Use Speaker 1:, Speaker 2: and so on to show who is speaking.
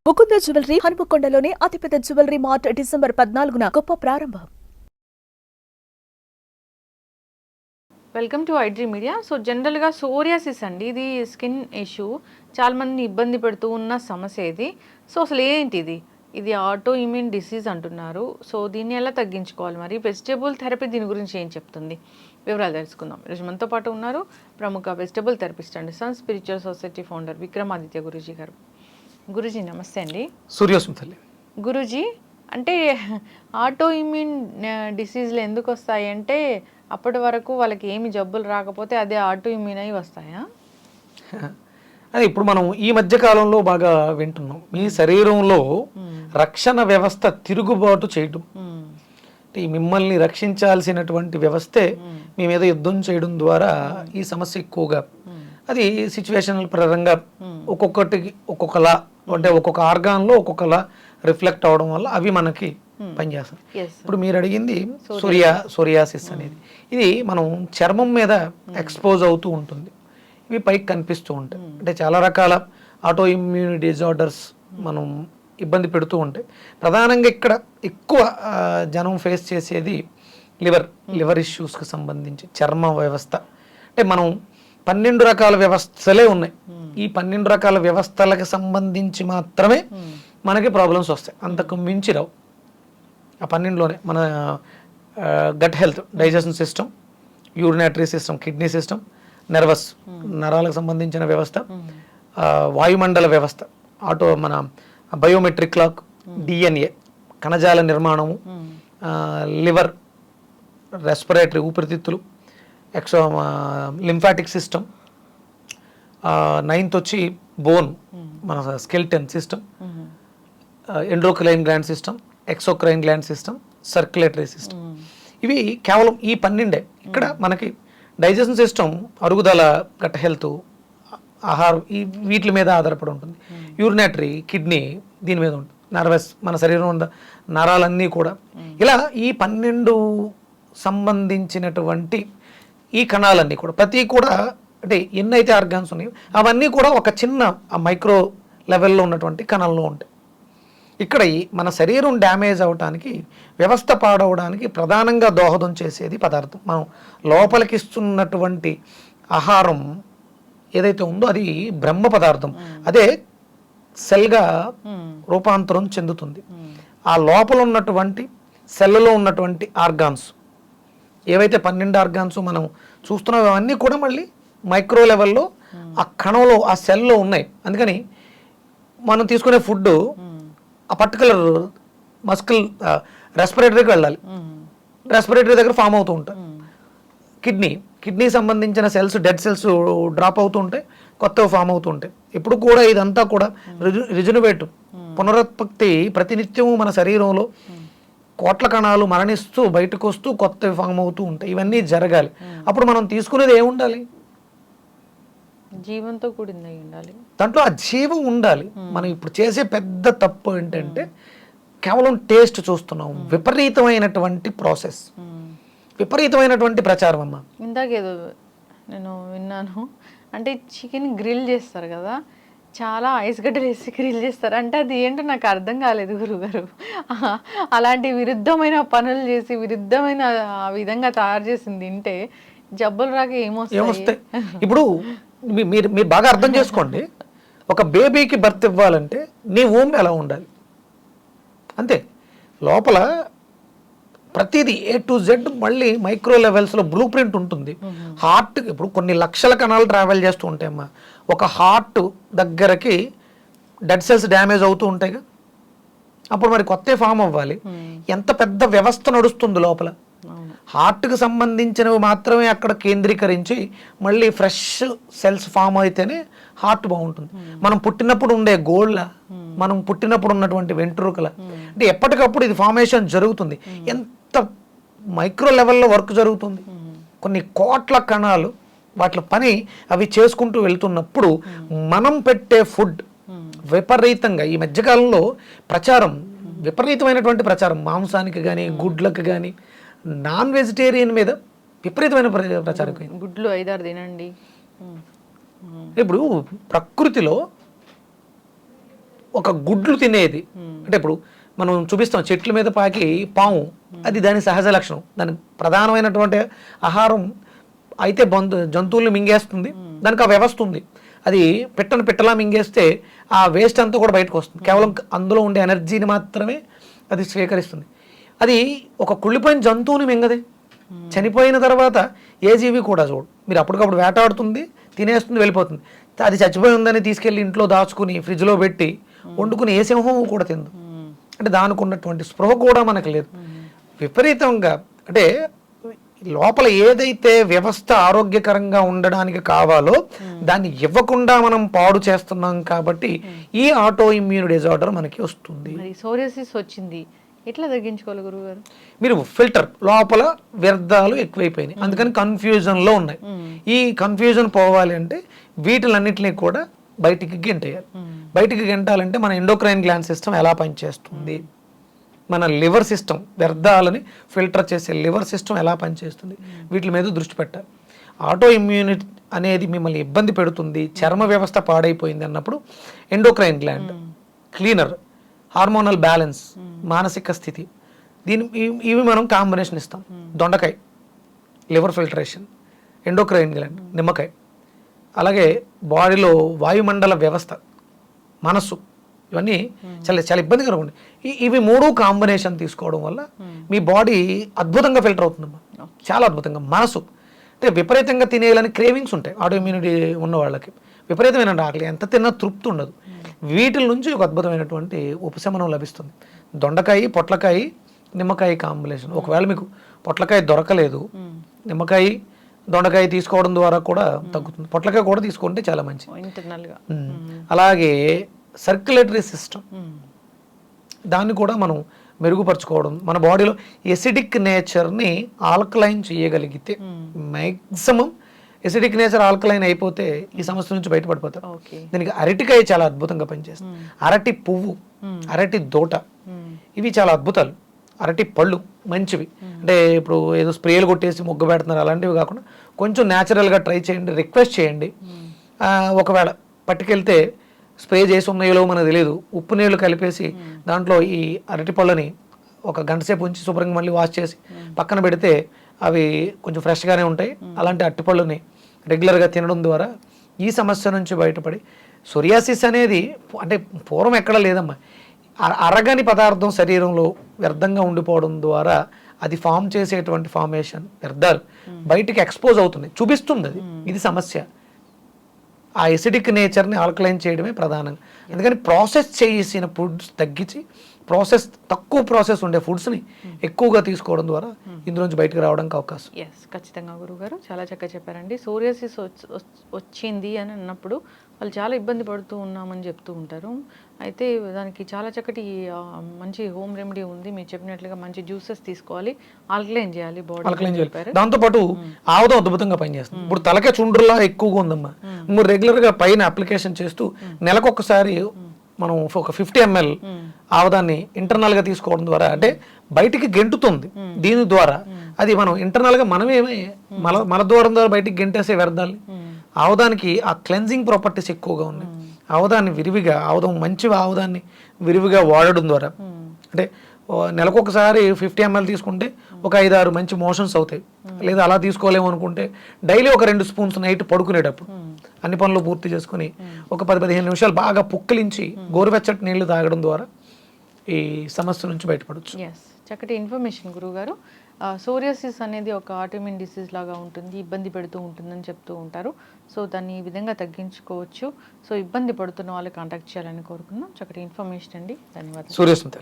Speaker 1: Mukunda jewellery హనుమకొండలోని అతిపెద్ద jewellery mart December 14న గొప్ప ప్రారంభం.
Speaker 2: Welcome to iDream media. So జనరల్గా సోరియాసిస్ అండి, ఇది స్కిన్ ఇష్యూ, చాలామందిని ఇబ్బంది పెడుతూ ఉన్న సమస్య ఇది. సో అసలు ఏంటిది? ఇది ఆటో ఇమ్యూన్ డిసీజ్ అంటున్నారు. సో దీన్ని ఎలా తగ్గించుకోవాలి? మరి వెజిటేబుల్ థెరపీ దీని గురించి ఏం చెప్తుంది? వివరాలు తెలుసుకుందాం. ఈరోజు మనతో పాటు ఉన్నారు ప్రముఖ వెజిటేబుల్ థెరపిస్ట్ అండి, sun spiritual society founder Vikramaditya Guruji garu. Guruji నమస్తే అండి.
Speaker 3: సూర్యోస్మితల్లి.
Speaker 2: గురూజీ, అంటే ఆటో ఇమ్యూన్ డిసీజ్లు ఎందుకు వస్తాయి అంటే అప్పటి వరకు వాళ్ళకి ఏమి జబ్బులు రాకపోతే అదే ఆటో ఇమ్యూన్ అయి వస్తాయా?
Speaker 3: అదే ఇప్పుడు మనం ఈ మధ్య కాలంలో బాగా వింటున్నాం, మీ శరీరంలో రక్షణ వ్యవస్థ తిరుగుబాటు చేయడం, అంటే మిమ్మల్ని రక్షించాల్సినటువంటి వ్యవస్థే మీ మీద యుద్ధం చేయడం ద్వారా ఈ సమస్య ఎక్కువగా, అది సిచ్యువేషనల్ పరంగా ఒక్కొక్కటికి ఒక్కొక్కలా, అంటే ఒక్కొక్క ఆర్గాన్లో ఒక్కొక్కలా రిఫ్లెక్ట్ అవడం వల్ల అవి మనకి పనిచేస్తాయి. ఇప్పుడు మీరు అడిగింది సోరియాసిస్ అనేది, ఇది మనం చర్మం మీద ఎక్స్పోజ్ అవుతూ ఉంటుంది, ఇవి పైకి కనిపిస్తూ ఉంటాయి. అంటే చాలా రకాల ఆటో ఇమ్యూన్ డిజార్డర్స్ మనం ఇబ్బంది పెడుతూ ఉంటాయి. ప్రధానంగా ఇక్కడ ఎక్కువ జనం ఫేస్ చేసేది లివర్ ఇష్యూస్కి సంబంధించి చర్మ వ్యవస్థ. అంటే మనం 12 రకాల వ్యవస్థలే ఉన్నాయి, ఈ 12 రకాల వ్యవస్థలకు సంబంధించి మాత్రమే మనకి ప్రాబ్లమ్స్ వస్తాయి, అంతకు మించి రావు. ఆ 12లోనే మన gut health, digestion system, urinary system, kidney system, నరాలకు సంబంధించిన వ్యవస్థ, వాయుమండల వ్యవస్థ, మన బయోమెట్రిక్ క్లాక్, డిఎన్ఏ, కణజాల నిర్మాణము, లివర్, రెస్పిరేటరీ ఊపిరితిత్తులు, లింఫాటిక్ సిస్టమ్, 9th వచ్చి బోన్, మన skeleton system, endocrine gland system, exocrine gland system, circulatory system. ఇవి కేవలం ఈ 12. ఇక్కడ మనకి డైజెషన్ సిస్టమ్, అరుగుదల, గట్ హెల్త్, ఆహారం, ఈ వీటి మీద ఆధారపడి ఉంటుంది. యూరినేటరీ, కిడ్నీ దీని మీద ఉంటుంది. నర్వస్, మన శరీరం ఉన్న నరాలన్నీ కూడా. ఇలా ఈ 12 సంబంధించినటువంటి ఈ కణాలన్నీ కూడా, ప్రతి కూడా అంటే ఎన్నైతే ఆర్గాన్స్ ఉన్నాయో అవన్నీ కూడా ఒక చిన్న మైక్రో లెవెల్లో ఉన్నటువంటి కణాల్లో ఉంటాయి. ఇక్కడ మన శరీరం డ్యామేజ్ అవ్వడానికి, వ్యవస్థ పాడవడానికి ప్రధానంగా దోహదం చేసేది పదార్థం. మనం లోపలికి ఇస్తున్నటువంటి ఆహారం ఏదైతే ఉందో అది బ్రహ్మ పదార్థం, అదే సెల్గా రూపాంతరం చెందుతుంది. ఆ లోపల ఉన్నటువంటి సెల్లో ఉన్నటువంటి ఆర్గాన్స్ ఏవైతే 12 ఆర్గాన్స్ మనం చూస్తున్నాం, అవన్నీ కూడా మళ్ళీ మైక్రో లెవెల్లో ఆ కణంలో, ఆ సెల్లో ఉన్నాయి. అందుకని మనం తీసుకునే ఫుడ్ ఆ పర్టికులర్ మస్కిల్ రెస్పిరేటరీకి వెళ్ళాలి, రెస్పిరేటరీ దగ్గర ఫామ్ అవుతూ ఉంటాయి. కిడ్నీ సంబంధించిన సెల్స్, డెడ్ సెల్స్ డ్రాప్ అవుతూ ఉంటాయి, కొత్తవి ఫామ్ అవుతూ ఉంటాయి. ఇప్పుడు కూడా ఇదంతా కూడా రిజునవేట్, పునరుత్పత్తి ప్రతినిత్యము మన శరీరంలో కోట్ల కణాలు మరణిస్తూ బయటకు వస్తూ కొత్తవి ఫామ్ అవుతూ ఉంటాయి. ఇవన్నీ జరగాలి. అప్పుడు మనం తీసుకునేది ఏముండాలి?
Speaker 2: జీవంతో కూడింది ఉండాలి,
Speaker 3: దాంట్లో ఆ జీవం ఉండాలి. మనం ఇప్పుడు చేసే పెద్ద తప్పు ఏంటంటే కేవలం టేస్ట్ చూస్తున్నాం. విపరీతమైనటువంటి ప్రాసెస్, విపరీతమైనటువంటి ప్రచారం. అమ్మ
Speaker 2: ఇందాకేదో నేను విన్నాను, అంటే చికెన్ గ్రిల్ చేస్తారు కదా, చాలా ఐస్ గడ్డలు వేసి గ్రిల్ చేస్తారు, అంటే అది ఏంటో నాకు అర్థం కాలేదు గురుగారు. అలాంటి విరుద్ధమైన పనులు చేసి, విరుద్ధమైన విధంగా తయారు చేసింది తింటే జబ్బులు రాక ఏమొస్తాయి?
Speaker 3: ఇప్పుడు మీరు బాగా అర్థం చేసుకోండి, ఒక బేబీకి బర్త్ ఇవ్వాలంటే నీ ఊమ్ ఎలా ఉండాలి అంతే. లోపల ప్రతిదీ A to Z మళ్ళీ మైక్రో లెవెల్స్లో బ్లూ ప్రింట్ ఉంటుంది. హార్ట్, ఇప్పుడు కొన్ని లక్షల కణాలు ట్రావెల్ చేస్తూ ఉంటాయమ్మా. ఒక హార్ట్ దగ్గరకి డెడ్ సెల్స్ డ్యామేజ్ అవుతూ ఉంటాయిగా, అప్పుడు మరి కొత్త ఫామ్ అవ్వాలి. ఎంత పెద్ద వ్యవస్థ నడుస్తుంది లోపల. హార్ట్కి సంబంధించినవి మాత్రమే అక్కడ కేంద్రీకరించి మళ్ళీ ఫ్రెష్ సెల్స్ ఫామ్ అయితేనే హార్ట్ బాగుంటుంది. మనం పుట్టినప్పుడు ఉండే గోళ్ళ, మనం పుట్టినప్పుడు ఉన్నటువంటి వెంట్రుకల, అంటే ఎప్పటికప్పుడు ఇది ఫార్మేషన్ జరుగుతుంది. ఎంత మైక్రో లెవెల్లో వర్క్ జరుగుతుంది. కొన్ని కోట్ల కణాలు వాటి పని అవి చేసుకుంటూ వెళ్తున్నప్పుడు మనం పెట్టే ఫుడ్ విపరీతంగా, ఈ మధ్యకాలంలో విపరీతమైనటువంటి ప్రచారం, మాంసానికి కానీ గుడ్లకు కానీ నాన్ వెజిటేరియన్ మీద విపరీతమైన ప్రచారం.
Speaker 2: గుడ్లు 5-6 తినండి.
Speaker 3: ఇప్పుడు ప్రకృతిలో ఒక గుడ్లు తినేది. అంటే ఇప్పుడు మనం చూపిస్తాం చెట్ల మీద పాకి పాము, అది దాని సహజ లక్షణం, దాని ప్రధానమైనటువంటి ఆహారం అయితే జంతువుల్ని మింగేస్తుంది, దానికి ఆ వ్యవస్థ ఉంది. అది పిట్టలా మింగేస్తే ఆ వేస్ట్ అంతా కూడా బయటకు వస్తుంది, కేవలం అందులో ఉండే ఎనర్జీని మాత్రమే అది స్వీకరిస్తుంది. అది ఒక కుళ్ళిపోయిన జంతువుని మింగదే, చనిపోయిన తర్వాత ఏ జీవి కూడా చూడు, మీరు అప్పటికప్పుడు వేటాడుతుంది, తినేస్తుంది, వెళ్ళిపోతుంది. అది చచ్చిపోయి ఉందని తీసుకెళ్ళి ఇంట్లో దాచుకుని ఫ్రిడ్జ్లో పెట్టి వండుకుని ఏ సింహం కూడా తిందు. అంటే దానికి ఉన్నటువంటి స్పృహ కూడా మనకు లేదు. విపరీతంగా అంటే లోపల ఏదైతే వ్యవస్థ ఆరోగ్యకరంగా ఉండడానికి కావాలో దాన్ని ఇవ్వకుండా మనం పాడు చేస్తున్నాం కాబట్టి ఈ ఆటో ఇమ్యూన్ డిజార్డర్ మనకి వస్తుంది.
Speaker 2: సోరియాసిస్ వచ్చింది, ఎట్లా తగ్గించుకోవాలి గురువుగారు?
Speaker 3: మీరు ఫిల్టర్, లోపల వ్యర్థాలు ఎక్కువైపోయినాయి, అందుకని కన్ఫ్యూజన్లో ఉన్నాయి. ఈ కన్ఫ్యూజన్ పోవాలి అంటే వీటిలన్నింటినీ కూడా బయటికి గెంటేయాలి. బయటికి గెంటాలంటే మన ఎండోక్రైన్ గ్లాండ్ సిస్టమ్ ఎలా పనిచేస్తుంది, మన లివర్ సిస్టమ్, వ్యర్థాలని ఫిల్టర్ చేసే లివర్ సిస్టమ్ ఎలా పనిచేస్తుంది, వీటి మీద దృష్టి పెట్టాలి. ఆటో ఇమ్యూనిటీ అనేది మిమ్మల్ని ఇబ్బంది పెడుతుంది, చర్మ వ్యవస్థ పాడైపోయింది అన్నప్పుడు endocrine gland cleaner, hormonal balance, మానసిక స్థితి, ఇవి మనం కాంబినేషన్ ఇస్తాం. దొండకాయ లివర్ ఫిల్టరేషన్, ఎండోక్రైన్ గ్లాండ్ నిమ్మకాయ, అలాగే బాడీలో వాయుమండల వ్యవస్థ, మనస్సు, ఇవన్నీ చాలా చాలా ఇబ్బందికరంగా ఉంది. ఇవి మూడు కాంబినేషన్ తీసుకోవడం వల్ల మీ బాడీ అద్భుతంగా ఫిల్టర్ అవుతుందమ్మా, చాలా అద్భుతంగా. మనసు అంటే విపరీతంగా తినేయాలని క్రేవింగ్స్ ఉంటాయి ఆటో ఇమ్యూనిటీ ఉన్న వాళ్ళకి, విపరీతమైన ఆకలి, ఎంత తిన్నా తృప్తి ఉండదు. వీటి నుంచి ఒక అద్భుతమైనటువంటి ఉపశమనం లభిస్తుంది. దొండకాయ, పొట్లకాయ, నిమ్మకాయ కాంబినేషన్. ఒకవేళ మీకు పొట్లకాయ దొరకలేదు, నిమ్మకాయ, దొండకాయ తీసుకోవడం ద్వారా కూడా తగ్గుతుంది. పొట్లకాయ కూడా తీసుకుంటే చాలా మంచిది. అలాగే సర్క్యులేటరీ సిస్టమ్, దాన్ని కూడా మనం మెరుగుపరచుకోవడం, మన బాడీలో ఎసిడిక్ నేచర్ని ఆల్కలైన్ చేయగలిగితే, మ్యాక్సిమం ఎసిడిక్ నేచర్ ఆల్కలైన్ అయిపోతే ఈ సమస్య నుంచి బయటపడిపోతారు. దీనికి అరటికాయ చాలా అద్భుతంగా పనిచేస్తుంది, అరటి పువ్వు, అరటి దోట, ఇవి చాలా అద్భుతాలు. అరటి పళ్ళు మంచివి. అంటే ఇప్పుడు ఏదో స్ప్రేలు కొట్టేసి మొగ్గు పెడుతున్నారు అలాంటివి కాకుండా కొంచెం న్యాచురల్గా ట్రై చేయండి, రిక్వెస్ట్ చేయండి. ఒకవేళ పట్టుకెళ్తే స్ప్రే చేసి ఉన్నాయో మనకు తెలియదు, ఉప్పు నీళ్ళు కలిపేసి దాంట్లో ఈ అరటి పళ్ళని ఒక గంట సేపు ఉంచి శుభ్రంగా మళ్ళీ వాష్ చేసి పక్కన పెడితే అవి కొంచెం ఫ్రెష్గానే ఉంటాయి. అలాంటి అరటిపళ్ళని రెగ్యులర్గా తినడం ద్వారా ఈ సమస్య నుంచి బయటపడి, సోరియాసిస్ అనేది అంటే పూర్వం ఎక్కడ లేదమ్మా, అరగని పదార్థం శరీరంలో వ్యర్థంగా ఉండిపోవడం ద్వారా అది ఫామ్ చేసేటువంటి ఫార్మేషన్ వ్యర్థాలు బయటికి ఎక్స్పోజ్ అవుతుంది, చూపిస్తుంది. ఇది సమస్య. ఆ ఎసిడిక్ నేచర్ని ఆల్కలైన్ చేయడమే ప్రధానంగా. అందుకని ప్రాసెస్ చేసిన ఫుడ్స్ తగ్గించి తక్కువ ప్రాసెస్ ఉండే ఫుడ్స్ని ఎక్కువగా తీసుకోవడం ద్వారా ఇందులోంచి బయటకు రావడానికి అవకాశం.
Speaker 2: ఖచ్చితంగా గురువుగారు చాలా చక్కగా చెప్పారండి. సోరియాసిస్ వచ్చింది అని అన్నప్పుడు వాళ్ళు చాలా ఇబ్బంది పడుతూ ఉన్నామని చెప్తూ ఉంటారు. అయితే దానికి చాలా చక్కటి మంచి హోమ్ రెమెడీ ఉంది. మీరు చెప్పినట్లుగా మంచి జ్యూసెస్ తీసుకోవాలి, ఆల్కలైన్ చేయాలి బాడీ.
Speaker 3: దాంతోపాటు ఆముదం అద్భుతంగా పనిచేస్తుంది. ఇప్పుడు తలకే చుండ్రులా ఎక్కువగా ఉందమ్మా, మీరు రెగ్యులర్గా పైన అప్లికేషన్ చేస్తూ నెలకొకసారి మనం ఒక 50 ml ఆముదాన్ని ఇంటర్నల్గా తీసుకోవడం ద్వారా, అంటే బయటికి గెంటుతుంది, దీని ద్వారా అది మనం ఇంటర్నల్గా మనమేమే మలద్వారం ద్వారా బయటికి గెంటేసే వ్యర్థాలని. ఆముదానికి ఆ క్లెన్జింగ్ ప్రాపర్టీస్ ఎక్కువగా ఉన్నాయి. ఆముదాన్ని విరివిగా, మంచి ఆముదాన్ని విరివిగా వాడడం ద్వారా, అంటే నెలకొకసారి 50 ml తీసుకుంటే ఒక 5-6 మంచి మోషన్స్ అవుతాయి. లేదా అలా తీసుకోలేము అనుకుంటే డైలీ ఒక 2 స్పూన్స్ నైట్ పడుకునేటప్పుడు అన్ని పనులు పూర్తి చేసుకుని ఒక 10-15 నిమిషాలు బాగా పుక్కిలించి గోరువెచ్చటి నీళ్లు తాగడం ద్వారా ఈ సమస్య నుంచి బయటపడవచ్చు.
Speaker 2: చక్కటి ఇన్ఫర్మేషన్ గురువుగారు. సోరియాసిస్ అనేది ఒక ఆటోఇమ్యూన్ డిసీజ్ లాగా ఉంటుంది, ఇబ్బంది పెడుతూ ఉంటుందని చెప్తూ ఉంటారు. సో దాన్ని ఈ విధంగా తగ్గించుకోవచ్చు. సో ఇబ్బంది పడుతున్న వాళ్ళు కాంటాక్ట్ చేయాలని కోరుకున్నాం. చక్కటి ఇన్ఫర్మేషన్ అండి, ధన్యవాదాలు.
Speaker 3: సూర్యస్మిత.